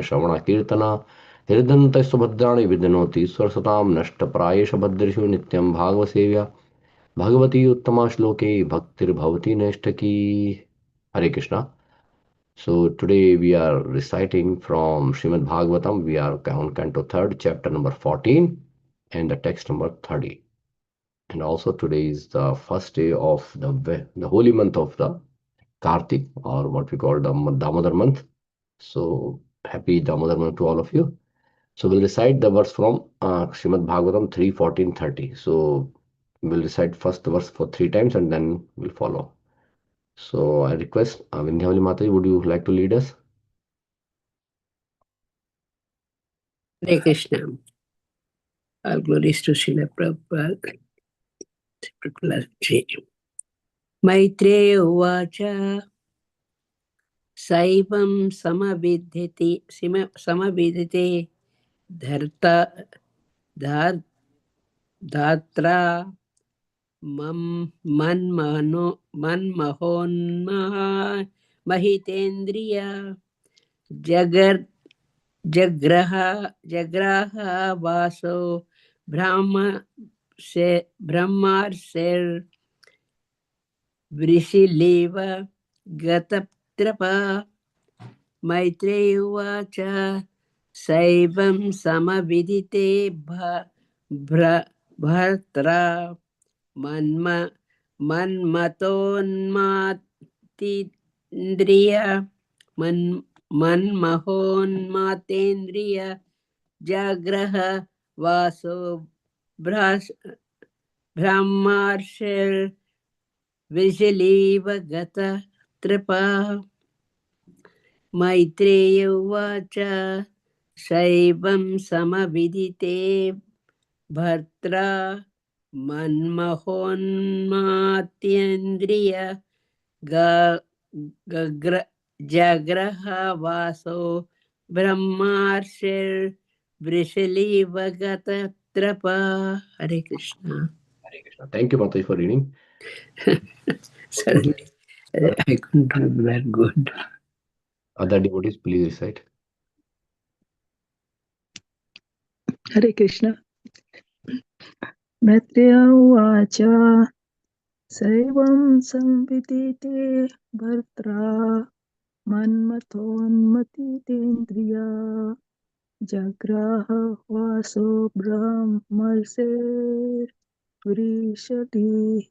श्रवण कीर्तन हृदन्त सुभद्राणि विदनोति स्वरसतां नष्टप्रायेष भद्रेषु नित्यं भागवसेव्या भगवती उत्तमा श्लोके भक्तिर्भवती नैष्ठकी. Hare Krishna. So today we are reciting from Srimad Bhagavatam. We are on Canto 3rd, chapter number 14 and the text number 30. And also today is the first day of the holy month of the Kartik, or what we call the Damodar month. So happy Damodar month to all of you. So we'll recite the verse from Srimad Bhagavatam 3:14:30. So we'll recite first the verse for 3 times and then we'll follow. So I request Vindhyavali Mataji, would you like to lead us? Hare Krishna. All glories to Srila Prabhupada. Maitreya Uvacha Saivam Samavidhite Dhatra Manmahonma Mahitendriya Jagraha Vaso Brahmarsher Vrishileva Gatatrapa. Maitreya Uvacha Saivam Samavidite Bhartra Manmatondriya Manmahonmatendriya Jagraha Vaso Brahmarshel Vishaliva Gata Tripa. Maitreya Uvacha Shaivam Samavidite Bhartra Manmahonmatyendriya Jagraha Vaso Brahmarshir Vrishaliva Gata Trapa. Hare Krishna. Hare Krishna. Thank you, Mataji, for reading. Suddenly, I couldn't remember good. Other devotees, please recite. Hare Krishna. Maitreya Uvacha Saivam Samvidite Bhartra Manmathonmatitendriya Jagraha Vaso Brahmarse Vrishadiva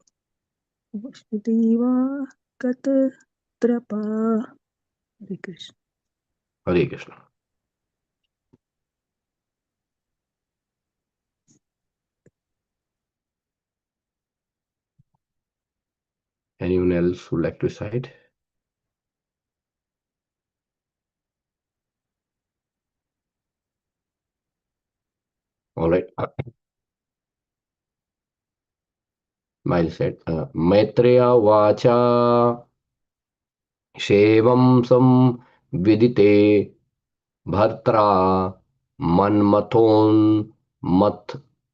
Katatrapa. Hare Krishna. Hare Krishna. Anyone else would like to recite? All right. Mile said, Maitreya Vacha Shevam Sam Vidite Bhartra Manmathon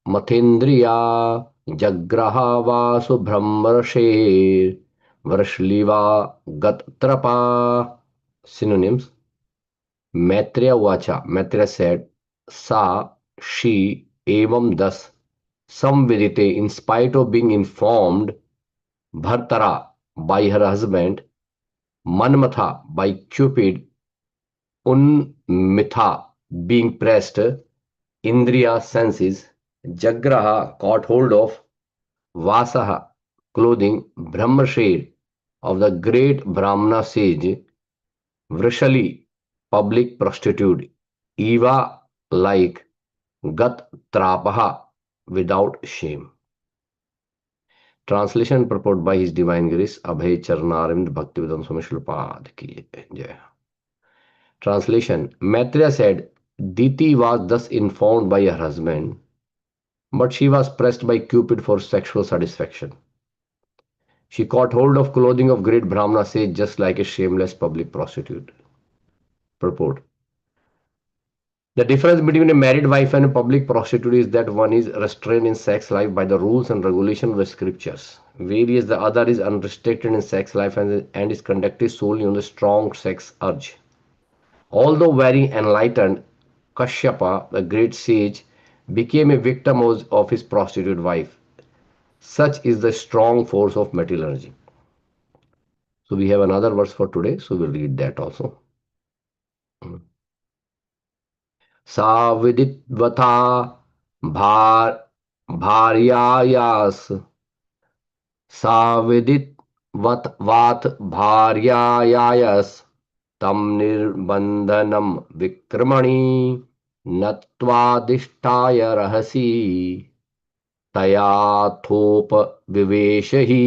Mathindriya Jagraha Vasu Brahmarashe Vrashliva Gattrapa. Synonyms. Maitreya Vacha. Maitreya said, Sa, she, evam thus, samvidite, in spite of being informed, Bhartara, by her husband, Manmatha, by Cupid, Unmitha, being pressed, Indriya, senses, Jagraha, caught hold of, Vasaha, clothing, Brahmashir, of the great Brahmana sage, Vrishali, public prostitute, Eva, like, Gat Trapaha, without shame. Translation and purport by His Divine Grace Abhay Charnarind Bhaktivedanta Swami Srila ki jai. Translation. Maitreya said, Diti was thus informed by her husband, but she was pressed by Cupid for sexual satisfaction. She caught hold of clothing of great Brahmana sage just like a shameless public prostitute. Purport. The difference between a married wife and a public prostitute is that one is restrained in sex life by the rules and regulations of the scriptures, whereas the other is unrestricted in sex life and is conducted solely on the strong sex urge. Although very enlightened, Kashyapa, the great sage, became a victim of his prostitute wife. Such is the strong force of metallurgy. So we have another verse for today, so we'll read that also. सा विदित्वथा भार भार्यायास सा विदित्वत भार्यायास तं निर्बन्धनं विक्रमणि नत्वादिष्टाय रहसि तयाथोपविवेश हि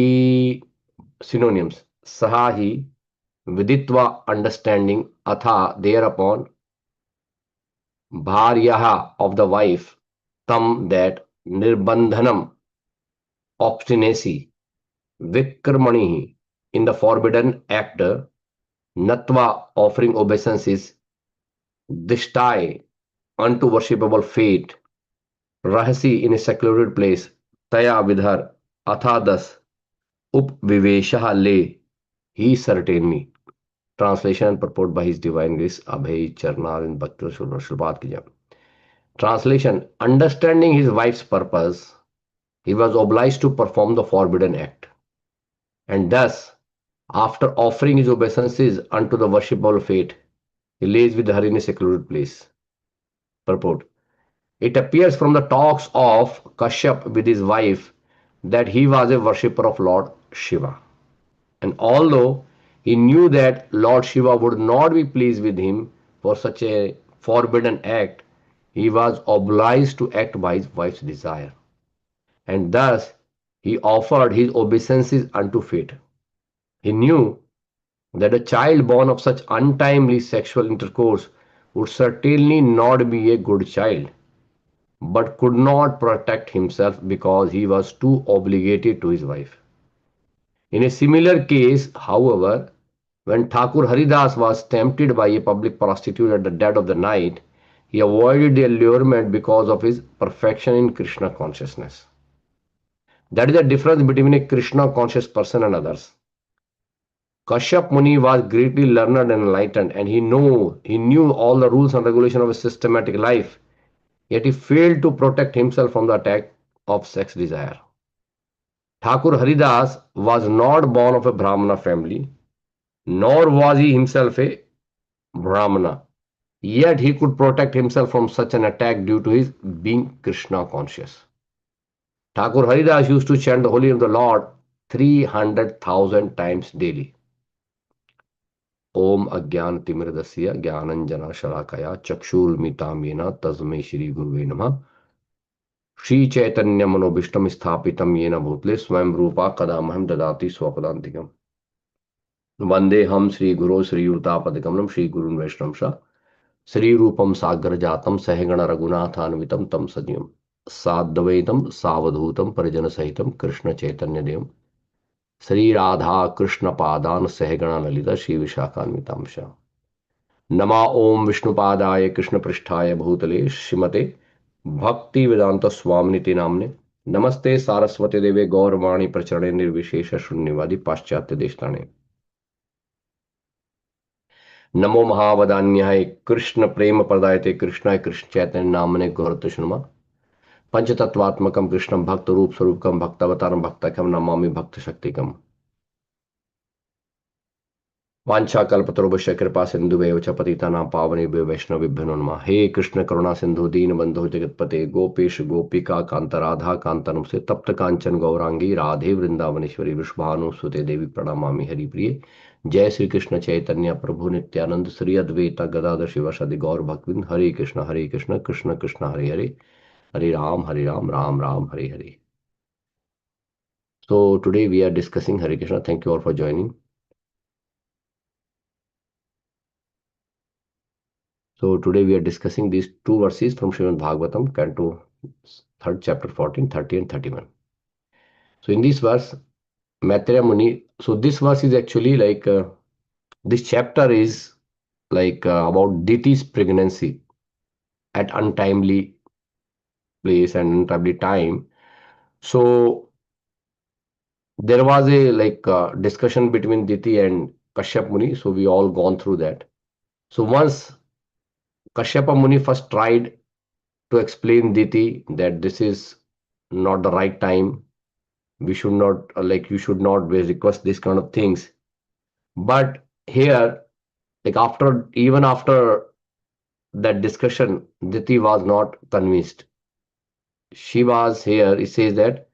synonyms saha hi viditva understanding atha thereupon bharyaha of the wife tam that nirbandhanam obstinacy vikramanihi in the forbidden act natva offering obeisances dishtai unto worshipable fate rahasi in a secluded place taya with her athadas upvivesha le he certainly. Translation and purport by His Divine Grace Abhay Charnar in Bhakti Shulpat Ki Jai. Translation: understanding his wife's purpose, he was obliged to perform the forbidden act, and thus, after offering his obeisances unto the worshipable fate, he lays with her in a secluded place. Purport: it appears from the talks of Kashyap with his wife that he was a worshipper of Lord Shiva. And although he knew that Lord Shiva would not be pleased with him for such a forbidden act, he was obliged to act by his wife's desire. And thus he offered his obeisances unto fate. He knew that a child born of such untimely sexual intercourse would certainly not be a good child, but could not protect himself because he was too obligated to his wife. In a similar case, however, when Thakur Haridas was tempted by a public prostitute at the dead of the night, he avoided the allurement because of his perfection in Krishna consciousness. That is the difference between a Krishna conscious person and others. Kashyap Muni was greatly learned and enlightened, and he knew all the rules and regulations of a systematic life, yet he failed to protect himself from the attack of sex desire. Thakur Haridas was not born of a Brahmana family, nor was he himself a Brahmana. Yet he could protect himself from such an attack due to his being Krishna conscious. Thakur Haridas used to chant the holy name of the Lord 300,000 times daily. Om Agyan Timiradasya Gyananjana Shalakaya Chakshurmitam Yena Tasmai Shri Guruve Namah Shri Chaitanya Manobishtam Sthapitam Yena Bhutle Swayam Rupa Kadamaham Dadati Swapadantikam Vande Ham Shri Guru Shri Utapadikamanam Shri Gurun Vaishnamsha Shri Rupam Sagar Jatam Sahagana Raghunathanvitam Tam Sadyam Sadvaitam Savadhutam Parijana Sahitam Krishna Chaitanya Devam Shri Radha Krishna Padan Sahagana Lalita Shri Vishakhanvitamsha Nama Om Vishnupadaya Krishna Pristhaya Bhutale Shrimate Bhakti Vedanta Swaminiti Namne Namaste Saraswati Deve Gaurvani Pracharane Nirvishesha Shunyavadi Paschatya Deshtane नमो महावदान्याय कृष्ण प्रेम प्रदायते कृष्णाय कृष्ण चैतन्य नामने गौरत शुनमा पंचतत्वात्मकम कृष्णम भक्त रूप स्वरूपकम भक्तवतारम भक्तकम नमामि भक्त शक्तिकम वांछा कल्पतरुभ्य कृपा सिंधु च पतितानां पावनेभ्यो वैष्णवेभ्यो नमः हे कृष्ण करुणा सिंधु दीन बंधु जगतपते गोपेश गोपिका कांत राधा कांत नमस्ते तप्त कांचन गौरांगी राधे वृंदावनेश्वरी वृषभानुसुते देवी प्रणमामि हरिप्रिये जय श्री कृष्ण चैतन्य प्रभु नित्यानंद श्री अद्वैत गदाधर शिवासादि गौर भक्तवृंद हरे Krishna Krishna Krishna Hare Hare Hare Ram Ram Ram Hare Hare. So today we are discussing Hare Krishna. Thank you all for joining. So today we are discussing these two verses from Srimad Bhagavatam, Canto 3rd chapter 14, 30 and 31. So in this verse, Maitreya Muni, so this verse is actually like, this chapter is like about Diti's pregnancy at untimely place and untimely time. So there was a like discussion between Diti and Kashyap Muni. So we all gone through that. So once Kashyapa Muni first tried to explain Diti that this is not the right time, we should not you should not request these kind of things. But here, like after even after that discussion, Diti was not convinced. She was here. It says that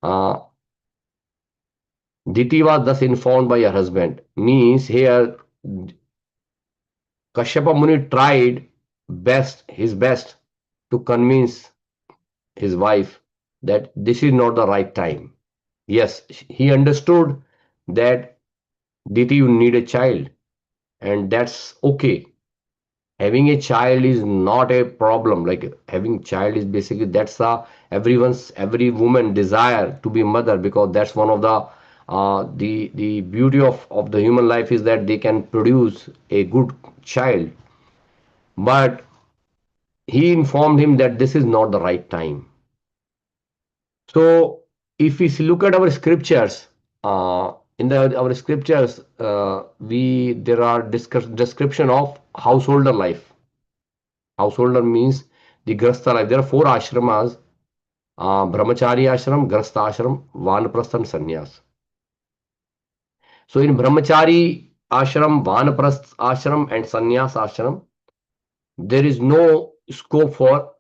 uh, Diti was thus informed by her husband. Means here, Kashyapa Muni tried his best to convince his wife that this is not the right time. Yes, he understood that Diti, you need a child, and that's okay. Having a child is not a problem. Like having child is basically that's every woman desire to be mother, because that's one of the beauty of the human life is that they can produce a good child. But he informed him that this is not the right time. So if we look at our scriptures, in our scriptures, we there are description of householder life. Householder means the grastha life. There are four ashramas: brahmachari ashram, grastha ashram, vanaprastha, and sannyas. So in brahmachari ashram, vanaprastha ashram, and sannyas ashram, there is no scope for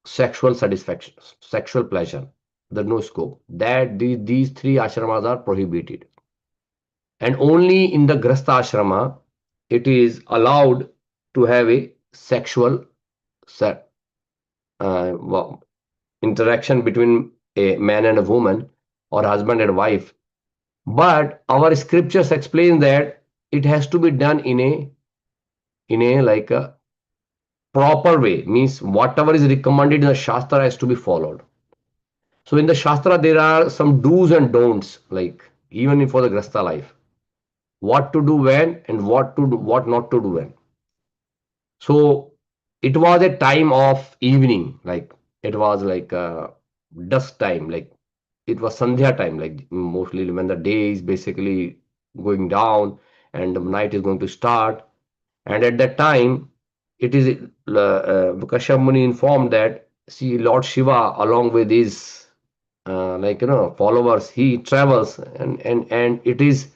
sexual satisfaction, sexual pleasure. There's no scope. These three ashramas are prohibited. And only in the grastha ashrama it is allowed to have a sexual interaction between a man and a woman, or husband and wife. But our scriptures explain that it has to be done in a like a proper way. Means whatever is recommended in the shastra has to be followed. So in the shastra there are some do's and don'ts, like even for the grastha life, what to do when and what not to do when. So it was a time of evening, like it was like dusk time, like it was Sandhya time, like mostly when the day is basically going down and the night is going to start. And at that time, it is Kashyap Muni informed that see Lord Shiva along with his followers, he travels, and it is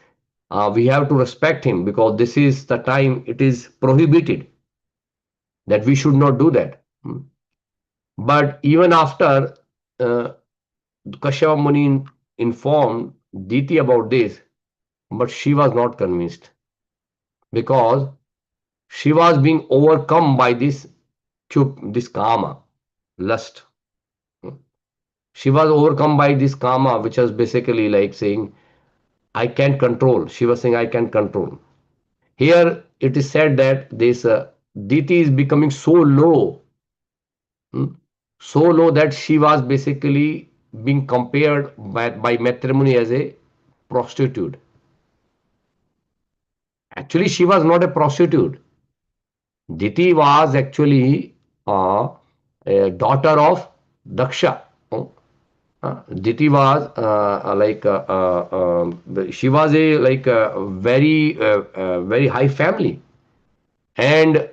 we have to respect him, because this is the time it is prohibited that we should not do that. But even after uh, Kashyap Muni informed Diti about this, but she was not convinced, because she was being overcome by this kama, lust. She was overcome by this kama, which was basically like saying, I can't control. She was saying, I can't control. Here it is said that this Diti is becoming hmm, so low that she was basically being compared by matrimony as a prostitute. Actually, she was not a prostitute. Diti was actually a daughter of Daksha. Diti was she was a very high family, and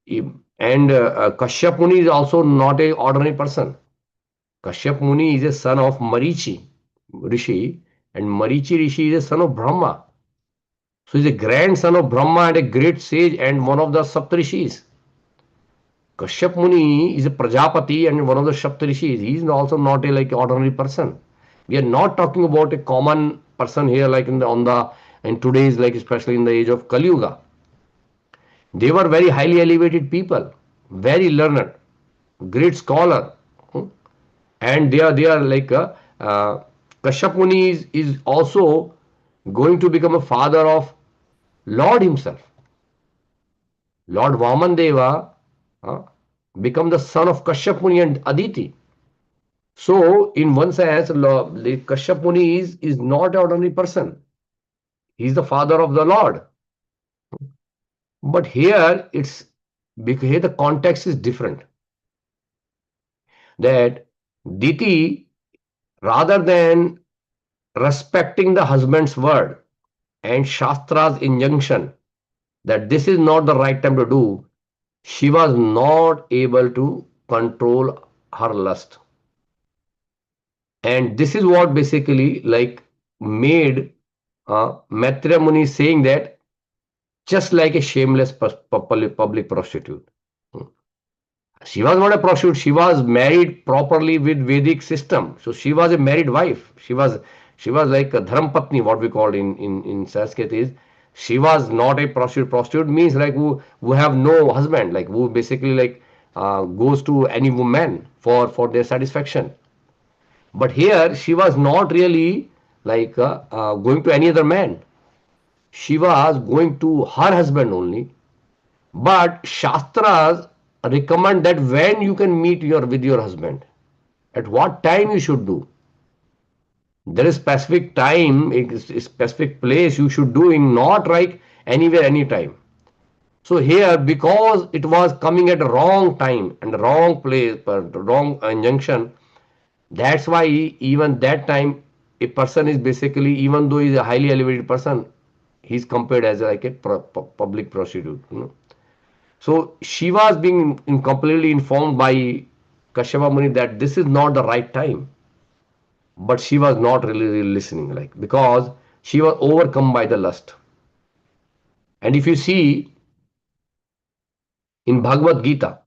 Kashyap Muni is also not a ordinary person. Kashyap Muni is a son of Marichi Rishi, and Marichi Rishi is a son of Brahma. So he's a grandson of Brahma and a great sage and one of the Saptarishis. Kashyap Muni is a Prajapati and one of the Saptarishis. He is also not a ordinary person. We are not talking about a common person here, like in today's, like especially in the age of Kali Yuga. They were very highly elevated people, very learned, great scholar, and they are like Kashyap Muni is also going to become a father of Lord himself. Lord Vamandeva uh, become the son of Kashyap Muni and Aditi. So, in one sense, the Kashyap Muni is not an ordinary person. He is the father of the Lord. But here it's because here the context is different. That Diti, rather than respecting the husband's word and Shastra's injunction, that this is not the right time to do, she was not able to control her lust. And this is what basically like made Maitreya Muni saying that just like a shameless public prostitute. Hmm. She was not a prostitute. She was married properly with Vedic system. So she was a married wife. She was like a dharmpatni, what we call in Sanskrit is. She was not a prostitute. Prostitute means like who have no husband, like who basically like goes to any woman for their satisfaction. But here she was not really like going to any other man. She was going to her husband only. But Shastras recommend that when you can meet with your husband, at what time you should do. There is specific time, a specific place you should do in, not like anywhere, anytime. So here, because it was coming at a wrong time and the wrong place, but wrong injunction, that's why even that time a person is basically, even though he's a highly elevated person, he's compared as like a public prostitute. So she was being completely informed by Kashyapa Muni that this is not the right time. But she was not really listening, like, because she was overcome by the lust. And if you see in Bhagavad Gita,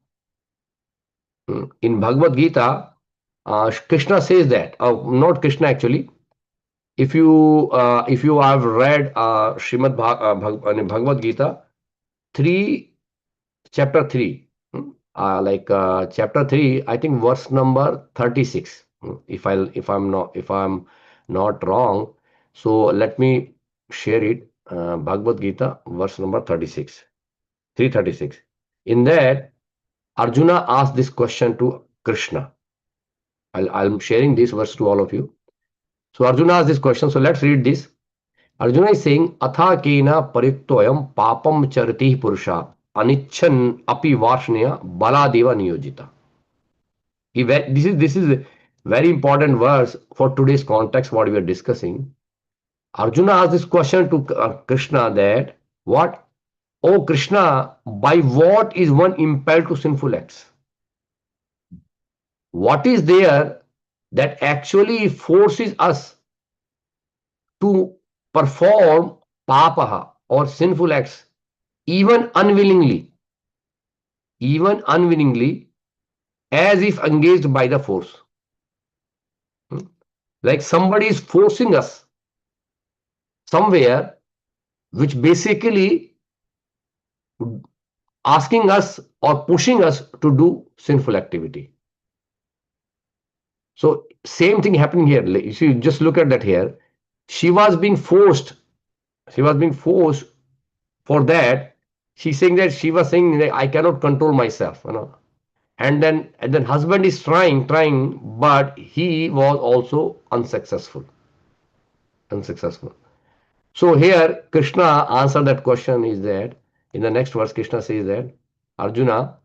Krishna says that, not Krishna actually. If you have read Bhagavad Gita, 3 chapter 3, chapter 3, I think verse number 36, if I'm not wrong. So let me share it. Bhagavad Gita verse number 36, 336. In that, Arjuna asked this question to Krishna. I'm sharing this verse to all of you. So Arjuna asked this question, so let's read this. Arjuna is saying, Atha kena pariktoyam papam charati purusha anichan api varshneya baladeva niyojita. This is a very important verse for today's context, what we are discussing. Arjuna asked this question to Krishna that, what? Oh Krishna, by what is one impelled to sinful acts? What is there that actually forces us to perform papaha or sinful acts, even unwillingly, as if engaged by the force? Like somebody is forcing us somewhere, which basically asking us or pushing us to do sinful activity. So same thing happening here. If you just look at that here, she was being forced. She was being forced for that. She's saying that she was saying that I cannot control myself, and then husband is trying, but he was also unsuccessful. So here Krishna answered that question is that in the next verse Krishna says that Arjuna,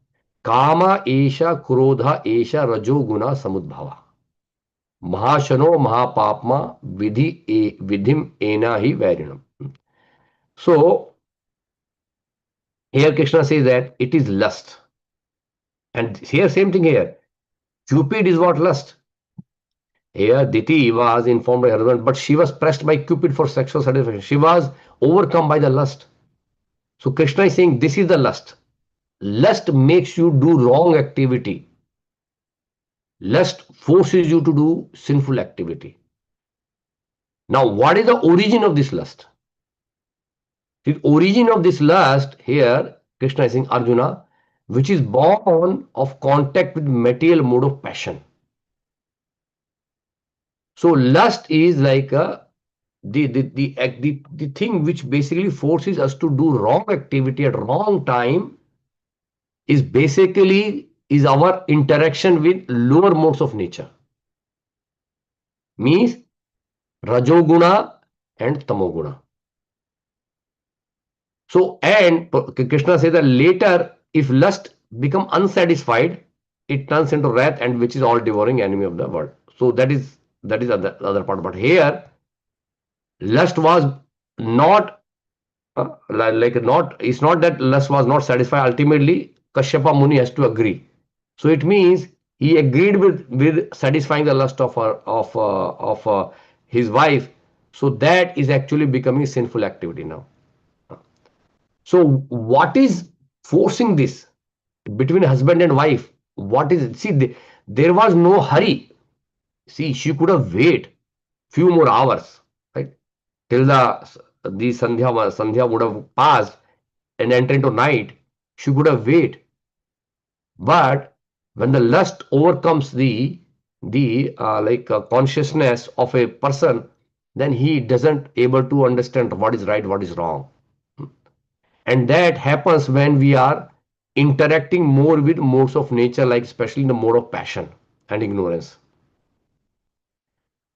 Kama Esha Krodha Esha Rajo Guna Samudbhava Mahashano Mahapapma Vidhim Ena Hi Vairinam. So here Krishna says that it is lust. And here same thing here. Cupid is what? Lust. Here Diti was informed by her husband, but she was pressed by Cupid for sexual satisfaction. She was overcome by the lust. So Krishna is saying this is the lust. Lust makes you do wrong activity. Lust forces you to do sinful activity. Now, what is the origin of this lust? The origin of this lust here, Krishna is saying, Arjuna, which is born of contact with material mode of passion. So lust is like the thing which basically forces us to do wrong activity at wrong time, is basically is our interaction with lower modes of nature. Means Rajoguna and Tamoguna. So, and Krishna says that later, if lust become unsatisfied, it turns into wrath, and which is all devouring enemy of the world. So that is other part. But here, lust was not Like not, it's not that lust was not satisfied. Ultimately, Kashyapa Muni has to agree. So it means he agreed with satisfying the lust of his wife. So that is actually becoming sinful activity now. So what is forcing this between husband and wife? What is it? See, there was no hurry. See, she could have wait few more hours, right? Till the Sandhya would have passed and enter into night. She could have wait. But when the lust overcomes the consciousness of a person, then he doesn't able to understand what is right, what is wrong. And that happens when we are interacting more with modes of nature, like especially in the mode of passion and ignorance.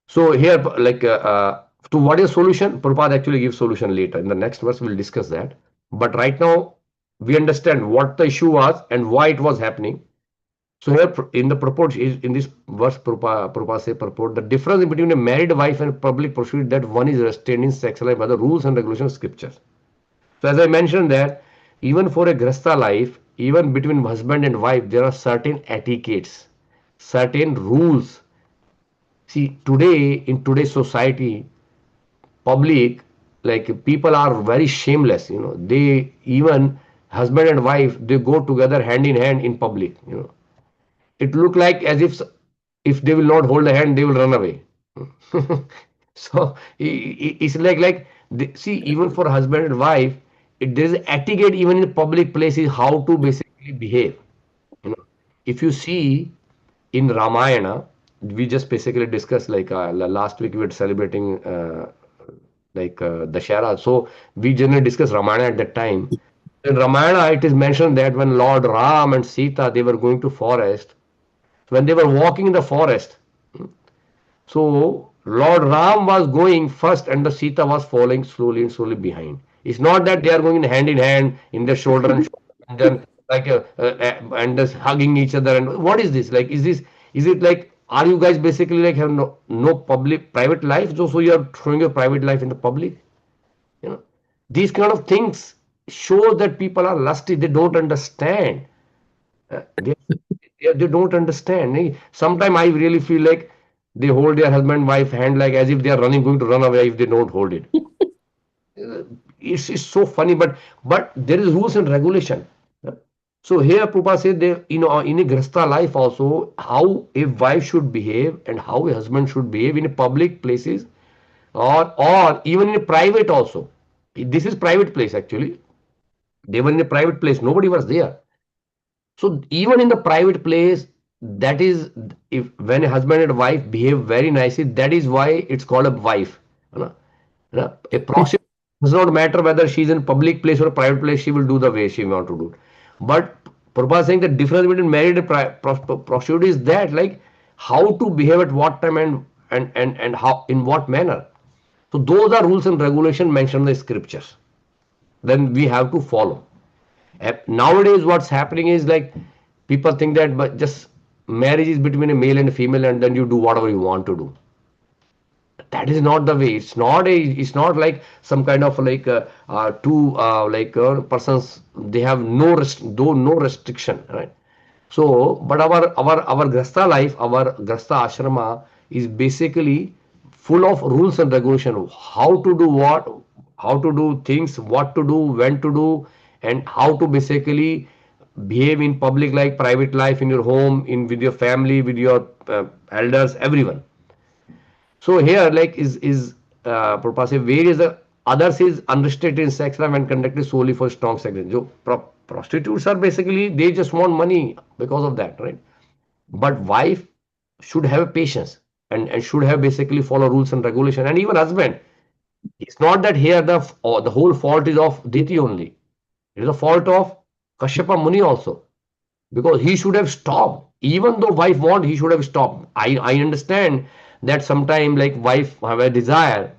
So here, to what is solution? Prabhupada actually gives solution later. In the next verse, we'll discuss that. But right now, we understand what the issue was and why it was happening. So here in the purport, in this verse, Prabhupada say purport, the difference between a married wife and public prostitute, that one is restrained in sex life by the rules and regulations of scriptures. So as I mentioned that, even for a grasta life, even between husband and wife, there are certain etiquettes, certain rules. See, today, in today's society, public, like people are very shameless, they even husband and wife, they go together hand in hand in public. It look like as if they will not hold the hand, they will run away. So it's like see, even for husband and wife, there is etiquette even in public places how to basically behave. You know, if you see in Ramayana, we just basically discussed like last week we were celebrating Dashera. So we generally discuss Ramayana at that time. In Ramayana, it is mentioned that when Lord Ram and Sita they were going to forest, when they were walking in the forest, so Lord Ram was going first and the Sita was following slowly and slowly behind. It's not that they are going in hand in their shoulder and shoulder and then and just hugging each other. And what is this? Like, is it like, are you guys basically like have no public private life? So you are throwing your private life in the public? You know, these kind of things show that people are lusty. They don't understand. They don't understand. Sometimes I really feel like they hold their husband wife hand like as if they are going to run away if they don't hold it. It's so funny, but there is rules and regulation. So here Prabhupada said that in a grasta life also how a wife should behave and how a husband should behave in a public places or even in a private also. This is private place actually. They were in a private place. Nobody was there. So even in the private place, that is, if when a husband and wife behave very nicely, that is why it's called a wife. You know? A prostitute does not matter whether she's in public place or a private place, she will do the way she want to do. But Prabhupada is saying the difference between married and prostitute is that like how to behave at what time and how in what manner. So those are rules and regulation mentioned in the scriptures. Then we have to follow. Nowadays what's happening is like people think that but just marriage is between a male and a female and then you do whatever you want to do. That is not the way. It's not like some kind of like two persons, they have no restriction, right? So but our grasta life, our grasta ashrama is basically full of rules and regulation, how to do what, how to do things, what to do, when to do, and how to basically behave in public, like private life, in your home, in with your family, with your elders, everyone. So here, like purpose various others is unrestricted in sex life and conducted solely for strong sex. So prostitutes are basically they just want money because of that, right? But wife should have patience and should have basically follow rules and regulation. And even husband, it's not that here the whole fault is of Diti only. It is a fault of Kashyapa Muni also because he should have stopped. Even though wife want, he should have stopped. I understand that sometimes like wife have a desire,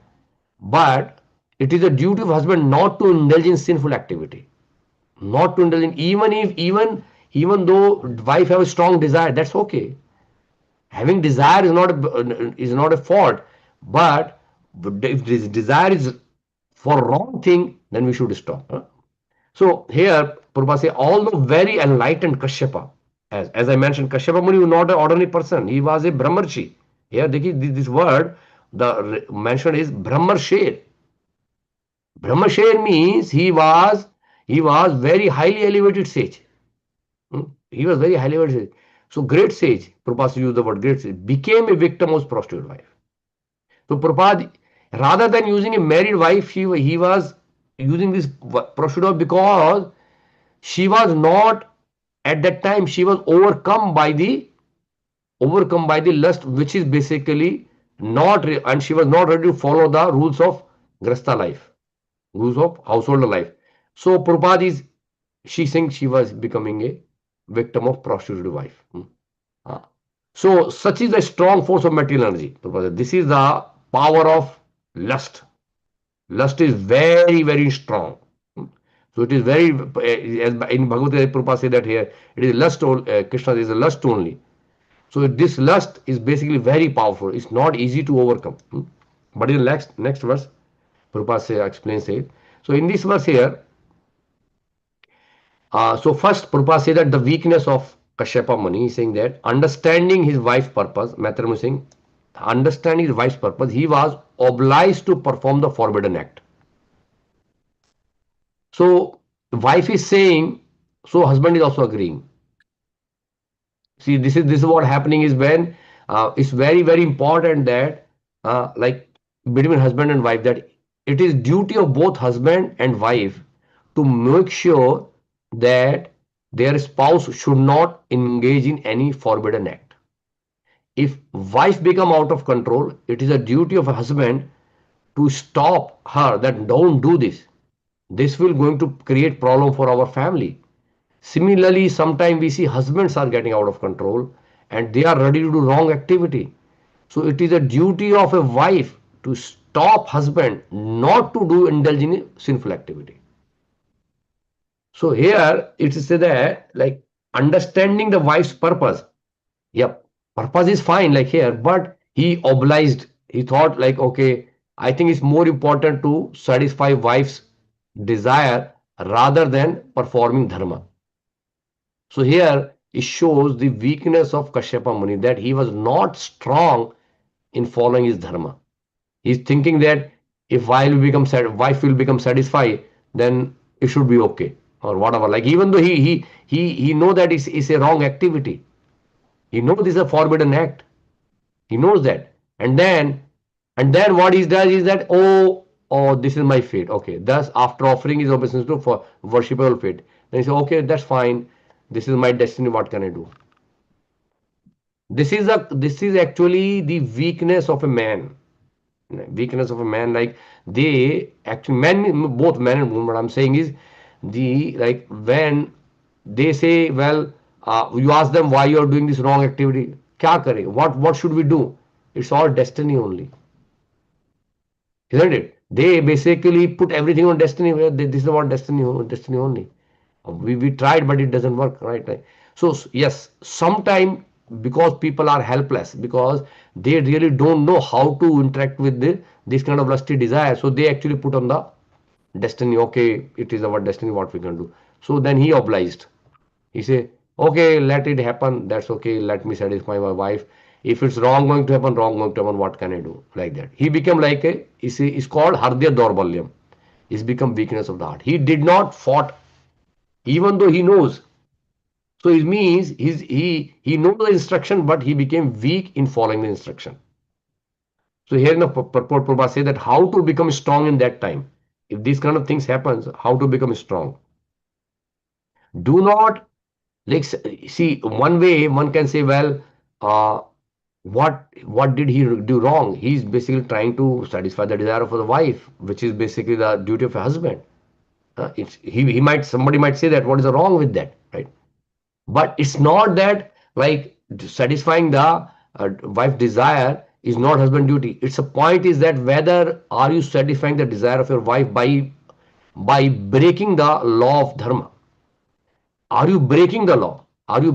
but it is a duty of husband not to indulge in sinful activity, not to indulge in even though wife have a strong desire, that's okay. Having desire is not a fault, but if this desire is for wrong thing, then we should stop. So here, Prabhupada say, although very enlightened Kashyapa, as I mentioned, Kashyapa Muni was not an ordinary person. He was a Brahmarshi. Here, this word, the mentioned is Brahmarshi. Brahmarshi means he was very highly elevated sage. He was very highly elevated sage. So great sage, Prabhupada used the word great sage, became a victim of prostitute wife. So Prabhupada, rather than using a married wife, he was using this prostitute because she was not at that time, she was overcome by the lust, which is basically not and she was not ready to follow the rules of grasta life, rules of household life. So Prabhupada is, she thinks she was becoming a victim of prostitute wife. Ah. So such is the strong force of material energy. Prabhupada, this is the power of lust. Lust is very, very strong. So it is very, as in Bhagavad Gita, Prabhupada say that here, it is lust, Krishna is a lust only. So this lust is basically very powerful. It's not easy to overcome. But in the next verse, Prabhupada explains it. So in this verse here, so first Prabhupada say that the weakness of Kashyapa Muni, is saying that understanding his wife's purpose, Matharam is saying, understanding his wife's purpose, he was obliged to perform the forbidden act. So wife is saying, so husband is also agreeing. See, this is what happening is when it's very, very important that like between husband and wife, that it is duty of both husband and wife to make sure that their spouse should not engage in any forbidden act. If wife become out of control, it is a duty of a husband to stop her, that don't do this. This will going to create problem for our family. Similarly, sometimes we see husbands are getting out of control and they are ready to do wrong activity. So it is a duty of a wife to stop husband not to do indulge in sinful activity. So here it is said that like understanding the wife's purpose. Yep, purpose is fine like here, but he obliged. He thought like, okay, I think it's more important to satisfy wife's desire rather than performing dharma. So here it shows the weakness of Kashyapa Muni, that he was not strong in following his dharma. He's thinking that if wife will become satisfied, then it should be okay or whatever. Like even though he know that it's a wrong activity, he knows this is a forbidden act. He knows that, and then what he does is that, oh, this is my fate. Okay, thus after offering his obeisance to for worshipable fate, then he says, okay, that's fine. This is my destiny. What can I do? This is actually the weakness of a man. Weakness of a man, like they actually men, both men and women. What I'm saying is the like when they say, well, you ask them why you are doing this wrong activity. Kya kare? What should we do? It's all destiny only, isn't it? They basically put everything on destiny. This is about destiny only. We tried, but it doesn't work, right? So yes, sometime because people are helpless, because they really don't know how to interact with this kind of lusty desire, so they actually put on the destiny. Okay, it is our destiny, what we can do. So then he obliged. He say, okay, let it happen, that's okay, let me satisfy my wife. If it's wrong going to happen, what can I do? Like that he became like it's called hardya dorbalyam. It's become weakness of the heart. He did not fought even though he knows. So it means he knows the instruction, but he became weak in following the instruction. So here in the purport, Prabhupada say that how to become strong in that time. If these kind of things happens, how to become strong. Do not like see one way one can say, well, uh, what did he do wrong? He's basically trying to satisfy the desire of the wife, which is basically the duty of a husband. He might, somebody might say that what is wrong with that, right? But it's not that like satisfying the wife desire is not husband duty. It's a point is that whether are you satisfying the desire of your wife by breaking the law of dharma. Are you breaking the law? Are you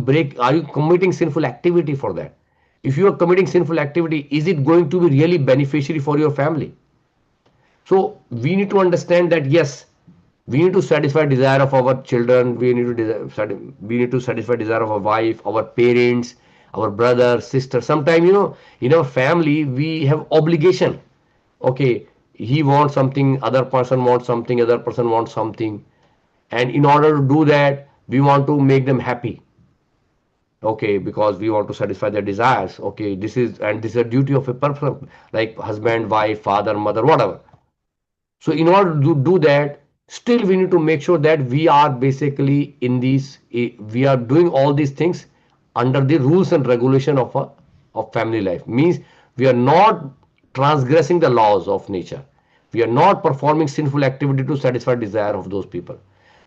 committing sinful activity for that? If you are committing sinful activity, is it going to be really beneficiary for your family? So we need to understand that yes, We need to satisfy desire of our children. We need to satisfy desire of our wife, our parents, our brother, sister. Sometimes, in our family, we have obligation. Okay, he wants something, other person wants something, other person wants something. And in order to do that, we want to make them happy. Okay, because we want to satisfy their desires. Okay, this is a duty of a person, like husband, wife, father, mother, whatever. So in order to do that, still we need to make sure that we are basically we are doing all these things under the rules and regulation of family life. Means we are not transgressing the laws of nature. We are not performing sinful activity to satisfy desire of those people.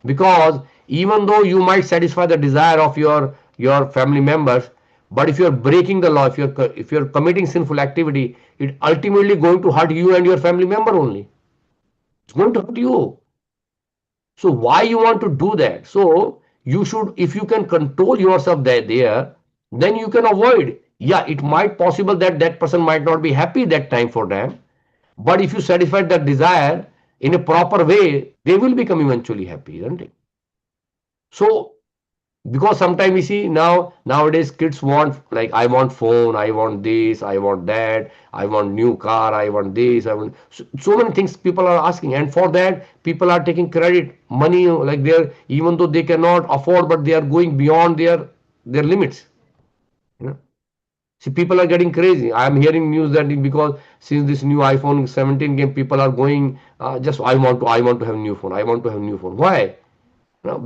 Because even though you might satisfy the desire of your family members, but if you are breaking the law, if you're committing sinful activity, it ultimately going to hurt you and your family member only. It's going to hurt you. So why you want to do that? So you should, if you can control yourself there, then you can avoid. Yeah, it might possible that that person might not be happy that time for them, but if you satisfy that desire in a proper way, they will become eventually happy, isn't it? So because sometimes we see nowadays kids want, like, I want phone, I want this, I want that, I want new car, I want this, I want so many things people are asking, and for that people are taking credit money, like they're, even though they cannot afford, but they are going beyond their limits, you know. See, people are getting crazy. I am hearing news that because since this new iPhone 17 came, people are going, just I want to have new phone, I want to have new phone. Why?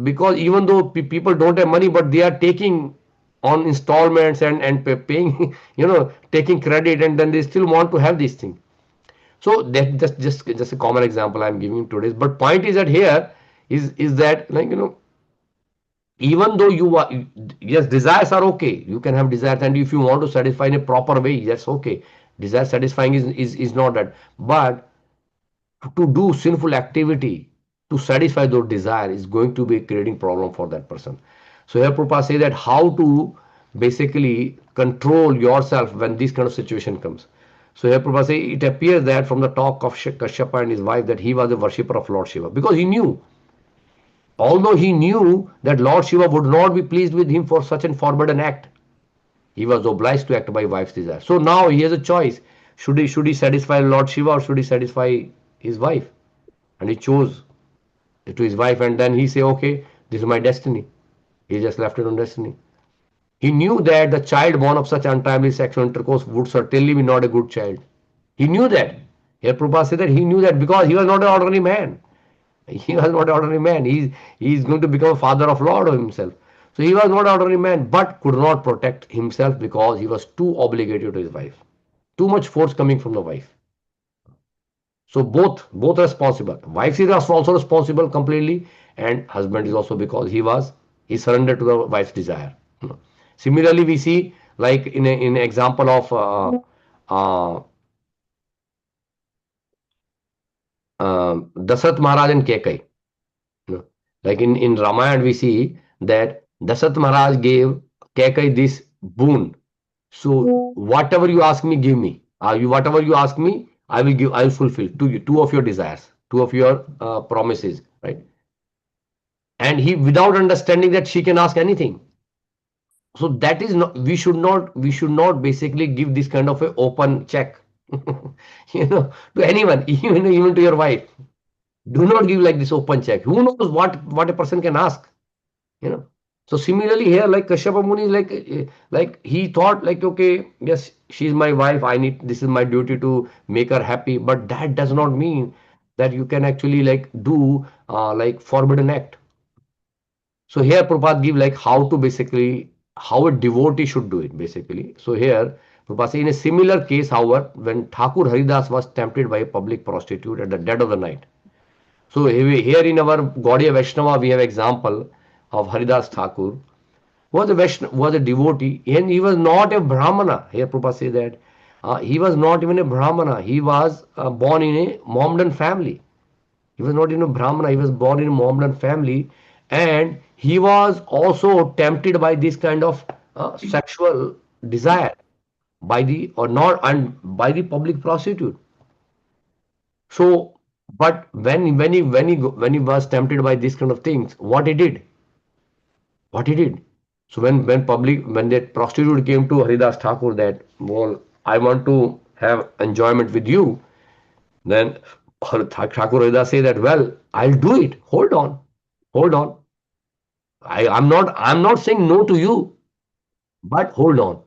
Because even though people don't have money, but they are taking on installments and paying, taking credit, and then they still want to have these things. So that just a common example I'm giving today. But point is that here is that, like, even though you are, yes, desires are okay. You can have desires, and if you want to satisfy in a proper way, that's okay. Desire satisfying is not that, but to do sinful activity to satisfy those desire is going to be creating problem for that person. So here Prabhupada say that how to basically control yourself when this kind of situation comes. So here Prabhupada say it appears that from the talk of Kashyapa and his wife that he was a worshipper of Lord Shiva, because he knew, although he knew that Lord Shiva would not be pleased with him for such an forbidden act, he was obliged to act by wife's desire. So now he has a choice. Should he satisfy Lord Shiva, or should he satisfy his wife? And he chose to his wife, and then he say, okay, this is my destiny. He just left it on destiny. He knew that the child born of such untimely sexual intercourse would certainly be not a good child. He knew that. Here Prabhupada said that he knew that because he was not an ordinary man. He was not an ordinary man. He is going to become a father of Lord himself. So he was not an ordinary man, but could not protect himself because he was too obligated to his wife. Too much force coming from the wife. So both responsible. Wife is also responsible completely, and husband is also, because he surrendered to the wife's desire. Similarly, we see, like, in example of uh, Dasarat Maharaj and Kekai. Like in Ramayana, we see that Dasarat Maharaj gave Kekai this boon. So whatever you ask me, give me. Whatever you ask me, I will give. I will fulfill two of your desires, two of your promises, right? And he, without understanding that she can ask anything. So that is not, we should not basically give this kind of a open check, to anyone, even to your wife. Do not give like this open check. Who knows what a person can ask, you know. So similarly here, like Kashyapa Muni is like he thought, like, okay, yes, she's my wife, this is my duty to make her happy, but that does not mean that you can actually, like, do like forbidden act. So here Prabhupada give, like, how to basically, how a devotee should do it basically. So here Prabhupada say, in a similar case, however, when Thakur Haridas was tempted by a public prostitute at the dead of the night. So here in our Gaudiya Vaishnava we have example of Haridas Thakur, was a Vaishnava, was a devotee, and he was not a Brahmana. Here Prabhupada say that he was not even a Brahmana. He was born in a Mohammedan family. He was not in a Brahmana, he was born in a Mohammedan family, and he was also tempted by this kind of sexual desire by the, or not, and by the public prostitute. So But when he was tempted by these kind of things, what he did? What he did? So when that prostitute came to Haridas Thakur that, well, I want to have enjoyment with you, then Thakur Haridas say that, well, I'll do it. Hold on, hold on. I'm not saying no to you, but hold on.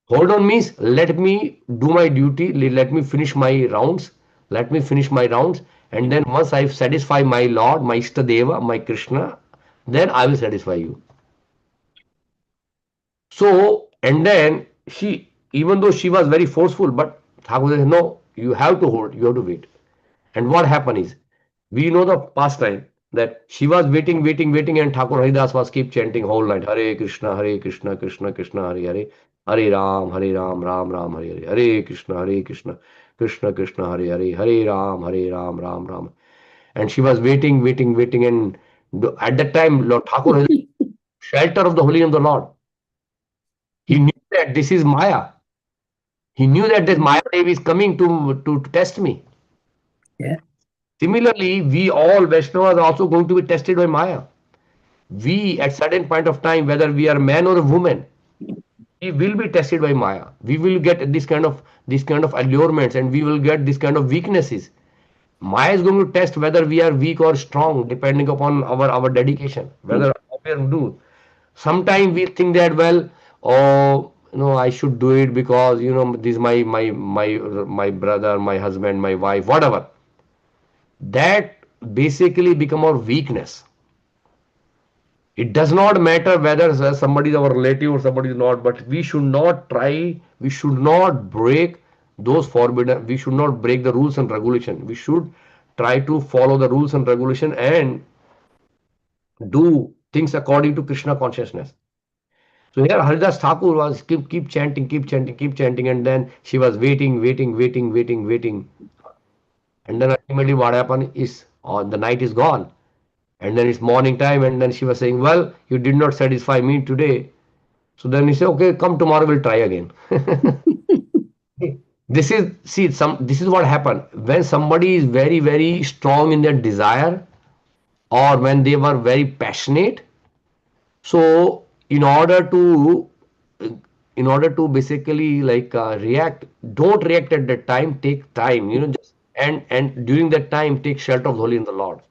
Hold on means let me do my duty, let me finish my rounds, let me finish my rounds, and then once I satisfy my Lord, my Istadeva, my Krishna, then I will satisfy you. So, and then she, even though she was very forceful, but Thakur said, no, you have to hold, you have to wait. And what happened is, we know the past time that she was waiting, waiting, waiting, and Thakur Haridas was keep chanting whole night, Hare Krishna, Krishna Krishna, Hare Hare, Hare Ram, Ram Ram, Hare Hare, Hare Krishna, Krishna Krishna, Hare Hare, Hare Ram, Ram Ram. And she was waiting, waiting, waiting, and at that time, Lord Thakur Haridas, shelter of the Holy and the Lord. He knew that this is Maya. He knew that this Maya Devi is coming to test me. Yeah. Similarly, we all Vaishnavas are also going to be tested by Maya. We, at certain point of time, whether we are man or a woman, we will be tested by Maya. We will get this kind of allurements, and we will get this kind of weaknesses. Maya is going to test whether we are weak or strong, depending upon our dedication, whether we do. Sometimes we think that, well, oh, I should do it because this is my brother, my husband, my wife, whatever. That basically become our weakness. It does not matter whether somebody is our relative or somebody is not, but we should not try, we should not break those forbidden, we should not break the rules and regulation. We should try to follow the rules and regulation and do things according to Krishna consciousness. So here Haridas Thakur was keep chanting, keep chanting, keep chanting, and then she was waiting, waiting, waiting, waiting, waiting. And then ultimately what happened is the night is gone. And then it's morning time, and then she was saying, well, you did not satisfy me today. So then he said, okay, come tomorrow, we'll try again. This is what happened. When somebody is very, very strong in their desire, or when they were very passionate, so in order to basically like react, don't react at that time, take time, just and during that time take shelter of the Holy in the Lord.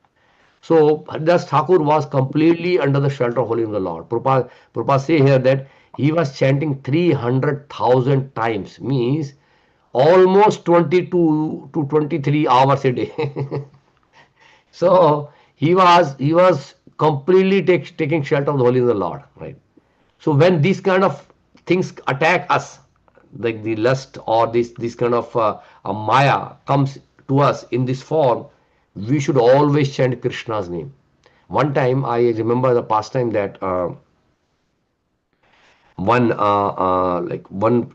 So Haridas Thakur was completely under the shelter of Holy in the Lord. Prabhupada say here that he was chanting 300,000 times, means almost 22 to 23 hours a day. So he was completely taking shelter of the Holy in the Lord, right? So when these kind of things attack us, like the lust or this kind of a Maya comes to us in this form, we should always chant Krishna's name. One time I remember the pastime that one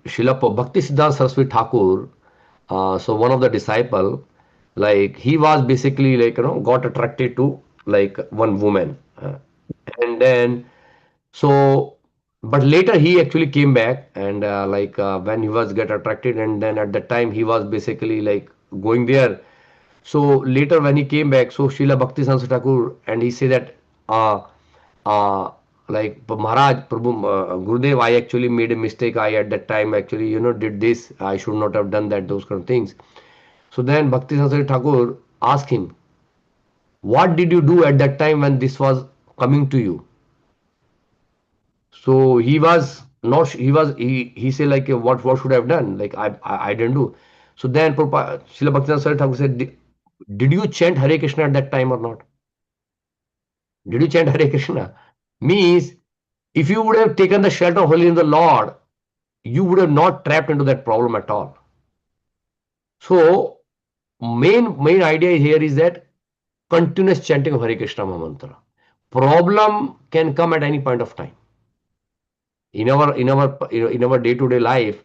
Srila Bhakti Siddhanta Saraswati Thakur, so one of the disciple, like he was basically like got attracted to like one woman, and then so but later he actually came back, and when he was get attracted, and then at that time he was basically like going there. So later when he came back, so Srila Bhakti Saraswati Thakur, and he said that uh, uh, Maharaj, Prabhu, Gurudev, I actually made a mistake. I at that time actually did this. I should not have done that. Those kind of things. So then Bhakti Saraswati Thakur asked him, "What did you do at that time when this was coming to you?" So he was not. He said like, what should I have done? Like I didn't do. So then Srila Bhakti Saraswati Thakur said, did you chant Hare Krishna at that time or not? Did you chant Hare Krishna? Means if you would have taken the shelter of Holy in the Lord, you would have not trapped into that problem at all. So main idea here is that continuous chanting of Hare Krishna Mantra. Problem can come at any point of time. In our day-to-day life,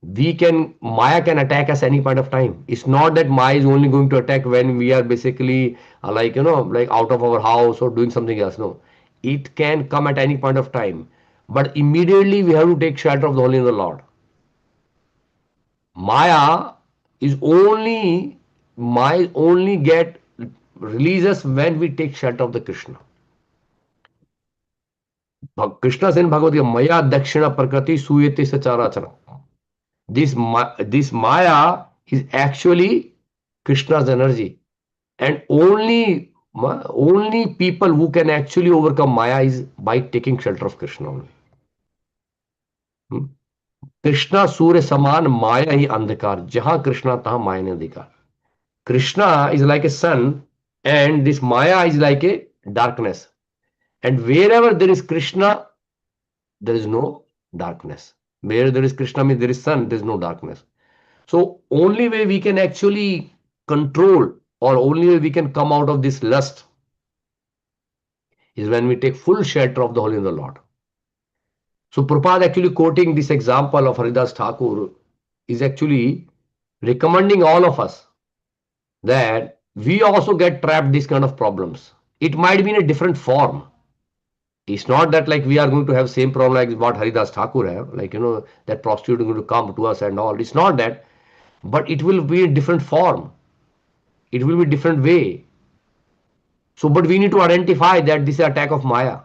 Maya can attack us any point of time. It's not that Maya is only going to attack when we are basically like out of our house or doing something else. No, it can come at any point of time, but immediately we have to take shelter of the Holy in the Lord. Maya is only Maya only get releases when we take shelter of the Krishna. Krishna said in Bhagavad Gita, Maya Dakshina Prakriti Suyate Sacharachara. This Maya is actually Krishna's energy. And only people who can actually overcome Maya is by taking shelter of Krishna only. Krishna सूर्य समान माया ही अंधकार जहां कृष्णा तहां माया ने अधिकार krishna is like a sun and this maya is like a darkness and wherever there is krishna there is no darkness where there is krishna means there is sun there is no darkness so only way we can actually control or only way we can come out of this lust is when we take full shelter of the holy of the lord. So Prabhupada actually quoting this example of Haridas Thakur is actually recommending all of us that we also get trapped these kind of problems. It might be in a different form. It's not that like we are going to have same problem like what Haridas Thakur have, like that prostitute is going to come to us and all. It's not that, but it will be in different form. It will be different way. So, but we need to identify that this is attack of Maya.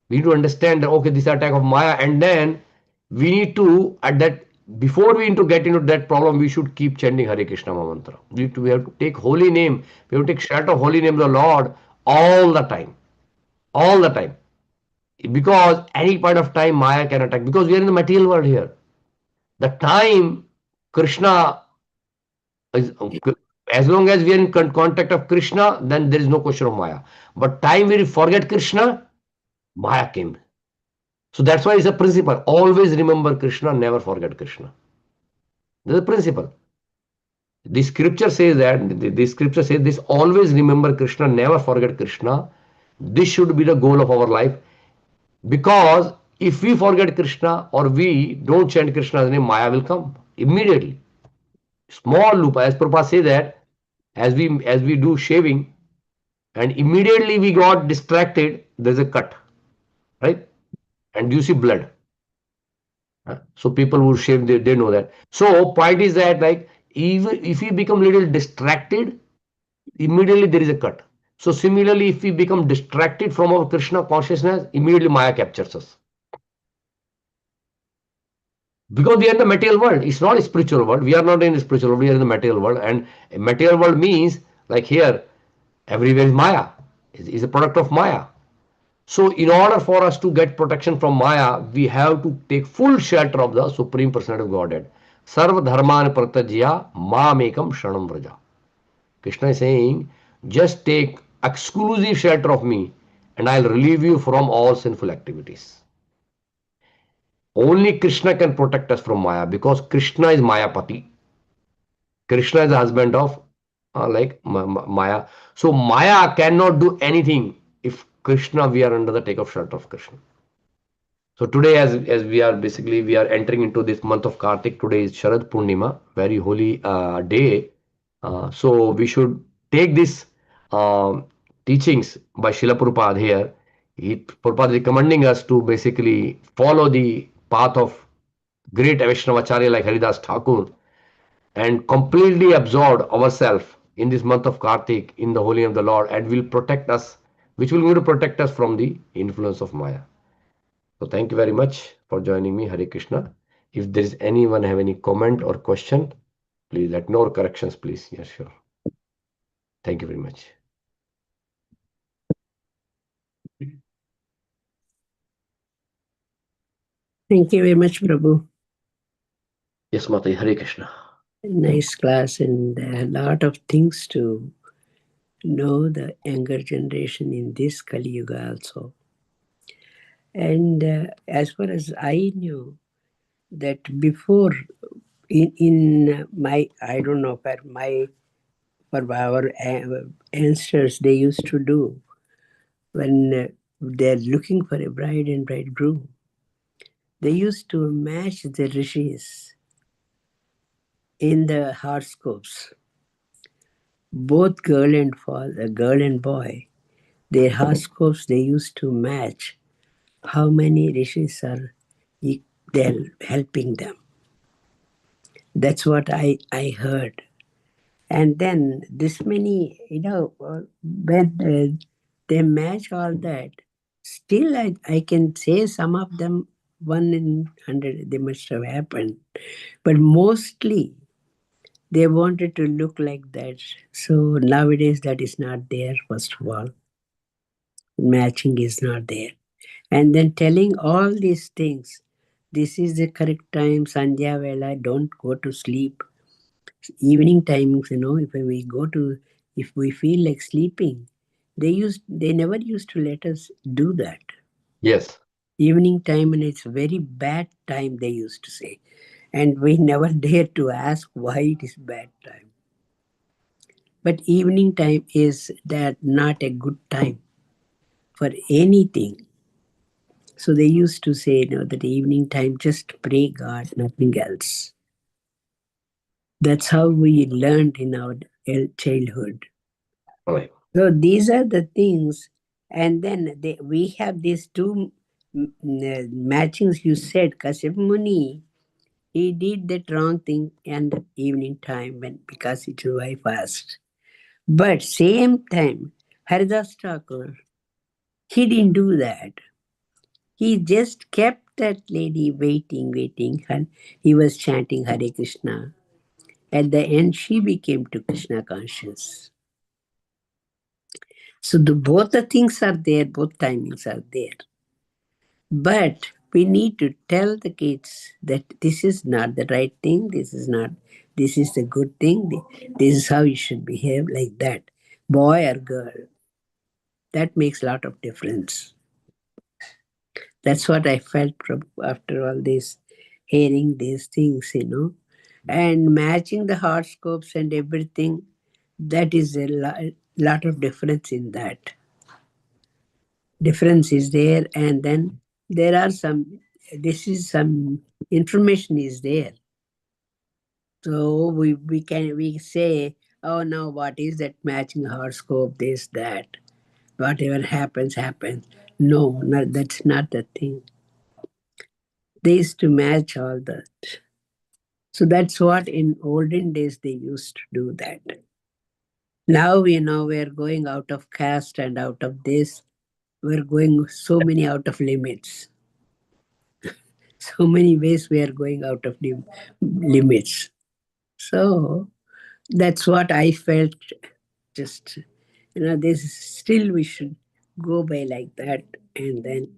We need to understand that okay, this is attack of Maya, and then we need to at that before we need to get into that problem, we should keep chanting Hare Krishna mantra. We have to take holy name. We have to take shelter of holy name of the Lord all the time, all the time. Because any point of time Maya can attack. Because we are in the material world here. The time Krishna is as long as we are in contact of Krishna, then there is no question of Maya. But time we forget Krishna, Maya came. So that's why it's a principle. Always remember Krishna, never forget Krishna. There's a principle. The scripture says that, the scripture says this, always remember Krishna, never forget Krishna. This should be the goal of our life. Because if we forget Krishna or we don't chant Krishna's name, Maya will come immediately. Small loop, as Prabhupada say that, as we do shaving, and immediately we got distracted, there's a cut, right? And you see blood. So people who shave, they know that. So point is that like even if we become little distracted, immediately there is a cut. So similarly, if we become distracted from our Krishna consciousness, immediately Maya captures us. Because we are in the material world. It's not a spiritual world. We are not in the spiritual world. We are in the material world. And a material world means like here, everywhere is Maya. Is a product of Maya. So in order for us to get protection from Maya, we have to take full shelter of the Supreme Personality of Godhead. Sarva dharman pratajya mamekam shanam vraja. Krishna is saying, just take exclusive shelter of me and I'll relieve you from all sinful activities. Only Krishna can protect us from Maya because Krishna is Mayapati. Krishna is the husband of Maya. So Maya cannot do anything if Krishna, we are under the take of shelter of Krishna. So today, as we are basically we are entering into this month of Kartik. Today is Sharad Purnima, very holy day. So we should take this teachings by Srila Prabhupada here. Prabhupada is recommending us to basically follow the path of great Vaishnavacharya like Haridas Thakur and completely absorb ourselves in this month of Kartik in the holy name of the Lord and will protect us, which will going to protect us from the influence of Maya. So thank you very much for joining me. Hare Krishna. If there is anyone have any comment or question, please let know, or corrections, please. Yes, sure. Thank you very much. Thank you very much, Prabhu. Yes, Mata. Hare Krishna. Nice class and a lot of things to know the younger generation in this Kali Yuga also. And as far as I knew, that before in my, I don't know, for our ancestors, they used to do when they're looking for a bride and bridegroom, they used to match the rishis in the horoscopes. Both girl and boy, their horoscopes they used to match how many rishis are they're helping them. That's what I heard. And then this many, when they match all that, still I can say some of them 1 in 100 they must have happened, but mostly they wanted to look like that. So nowadays that is not there. First of all, matching is not there, and then telling all these things. This is the correct time, Sandhya Vela. Don't go to sleep. Evening timings, if we go to, if we feel like sleeping, they never used to let us do that. Yes. Evening time, and it's very bad time, they used to say, and we never dare to ask why it is bad time. But evening time is that not a good time for anything. So they used to say, that evening time just pray God, nothing else. That's how we learned in our childhood. Right. So these are the things, and then we have these two matchings. You said Kashyap Muni, he did that wrong thing in the evening time when because his wife asked. But same time, Haridas Thakur, he didn't do that. He just kept that lady waiting, waiting, and he was chanting Hare Krishna. At the end, she became to Krishna conscious. So both the things are there, both timings are there. But we need to tell the kids that this is not the right thing, this is the good thing, this is how you should behave, like that. Boy or girl, that makes a lot of difference. That's what I felt after all this, hearing these things. And matching the horoscopes and everything, that is a lot of difference in that. Difference is there, and then there are some, this is some information is there. So we say, oh no, what is that matching horoscope, this, that, whatever happens. No, that's not the thing. They used to match all that. So that's what in olden days they used to do that. Now we're going out of caste and out of this. We're going so many out of limits. So many ways we are going out of the limits. So that's what I felt. Just this still we should go by like that, and then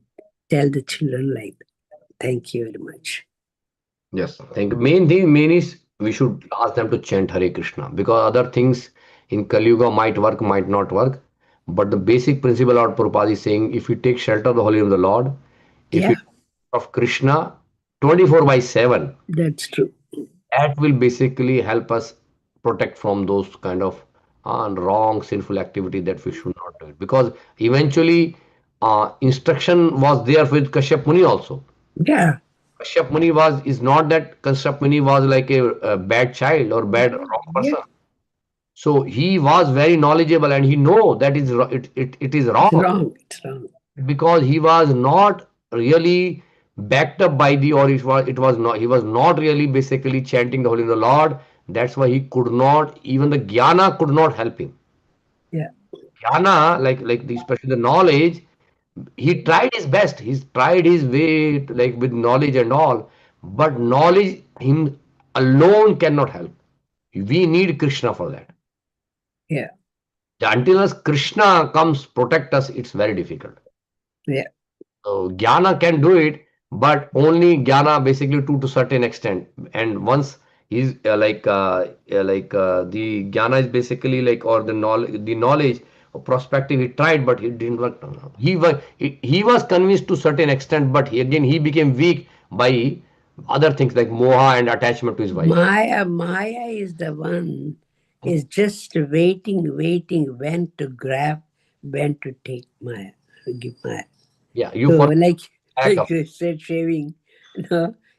tell the children like that. Thank you very much. Yes. Thank you. Main is we should ask them to chant Hare Krishna because other things in Kali Yuga might work, might not work. But the basic principle Lord Prabhupada is saying, if you take shelter of the Holy Name of the Lord, if you Yeah, of Krishna 24 by 7, that's true. that will basically help us protect from those kind of wrong sinful activity that we should not do it. Because eventually instruction was there with Kashyap Muni also. Yeah, Kashyap Muni is not that Kashyap Muni was like a bad child or bad wrong yeah, person. So he was very knowledgeable and he know that it is it's wrong wrong. It's wrong. because he was not really backed up by the or it was not he was not really basically chanting the holy name of the Lord. That's why he could not, even the jnana could not help him. Yeah, Jnana, especially the knowledge, he tried his best. He's tried his way like with knowledge and all, but knowledge him alone cannot help. We need Krishna for that. yeah, Until as Krishna comes protect us, it's very difficult. yeah. So jnana can do it, but only jnana basically to certain extent. And once he's the jnana is basically like or the knowledge or perspective he tried, but he didn't work. He was convinced to certain extent, but he became weak by other things like moha and attachment to his wife. Maya is the one is just waiting when to grab, when to take Maya, give Maya. Yeah, you So forget like of you said, shaving,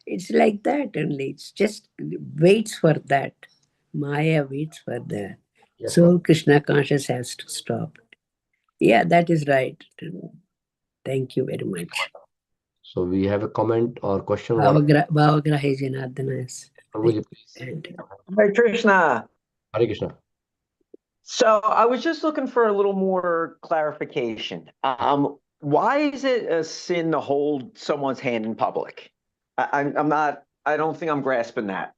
it's like that only. It's just waits for that. Maya waits for that. yes, ma'am. So Krishna conscious has to stop. Yeah, that is right. Thank you very much. So we have a comment or question. What? Bhavagrahi Janardana. Prabhuji, please. And Hare Krishna. Hare Krishna. So I was just looking for a little more clarification. Why is it a sin to hold someone's hand in public? I'm not. I don't think I'm grasping that.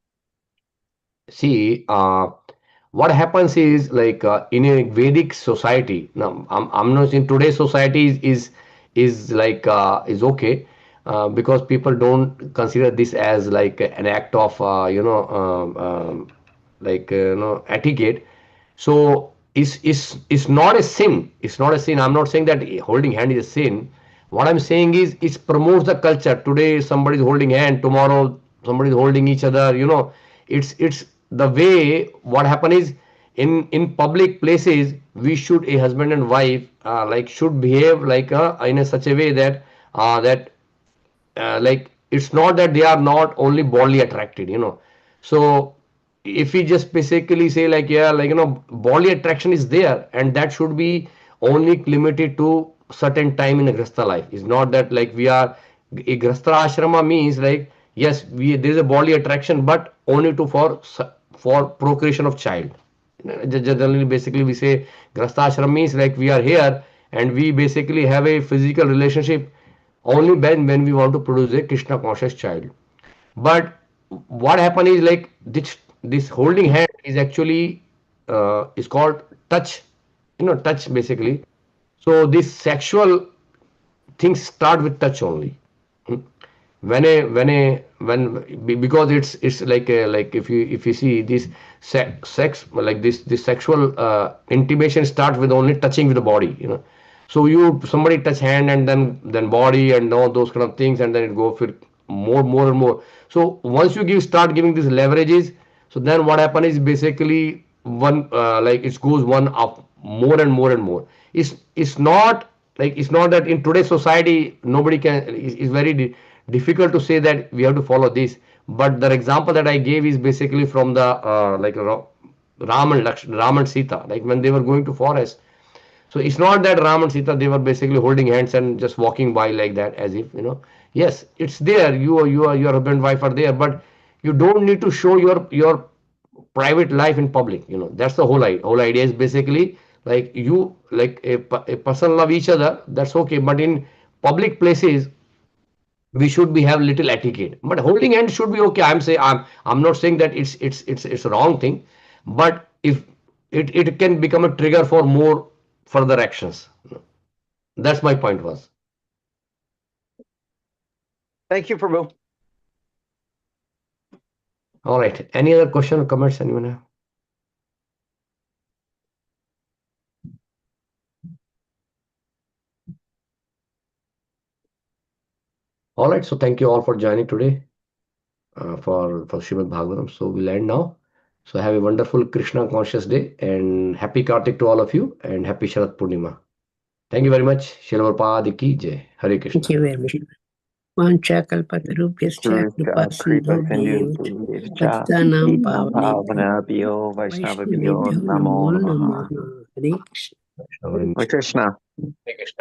See, what happens is like in a Vedic society. Now, I'm not in today's society is like is okay because people don't consider this as like an act of like etiquette. So it's not a sin. It's not a sin. I'm not saying that holding hand is a sin. What I'm saying is it promotes the culture. Today somebody is holding hand, tomorrow somebody is holding each other. It's the way what happen is in public places we should a husband and wife like should behave like in a such a way that that like it's not that they are not only bodily attracted. So if we just basically say like yeah, like bodily attraction is there and that should be only limited to certain time in a grasta life. It's not that like we are a grasta ashrama means like yes, we there is a bodily attraction but only to for procreation of child. Generally basically we say grasta ashram means like we are here and we basically have a physical relationship only when we want to produce a Krishna conscious child. But what happen is like this holding hand is actually is called touch, touch basically. So this sexual things start with touch only. Hmm. Because it's like if you see this sex like this sexual intimation starts with only touching with the body. So you somebody touch hand and then body and all those kind of things and then it go for more and more. So once you start giving these leverages, so then what happen is basically one like it goes one up more and more and more. It's not like it's not that in today's society nobody can. It's very difficult to say that we have to follow this. But the example that I gave is basically from the like Ram and Sita, like when they were going to forest. So it's not that Ram and Sita they were basically holding hands and just walking by like that as if. Yes, it's there. Your husband and wife are there, but you don't need to show your private life in public. That's the whole idea is basically like you like a person love each other, that's okay, but in public places we should be have little etiquette, but holding hands should be okay. I'm not saying that it's a wrong thing, but if it can become a trigger for more further actions. That's my point was. Thank you, Prabhu. All right, any other question or comments anyone have? All right, so thank you all for joining today for Srimad Bhagavatam. So we'll end now. So have a wonderful Krishna conscious day and happy Kartik to all of you and happy Sharat Purnima. Thank you very much. Srila Prabhupada ki jai. Hare Krishna. Thank you very much. Vanchakalpatarubhyascha Kripa kripasindhubhyev Sindhu patitanam pavanebhyo Bhavanabhyo Vaishnavabhyo Vaishnavebhyo Namo namo Namaha. namo. Hare Krishna. Hare Krishna. Hare Krishna.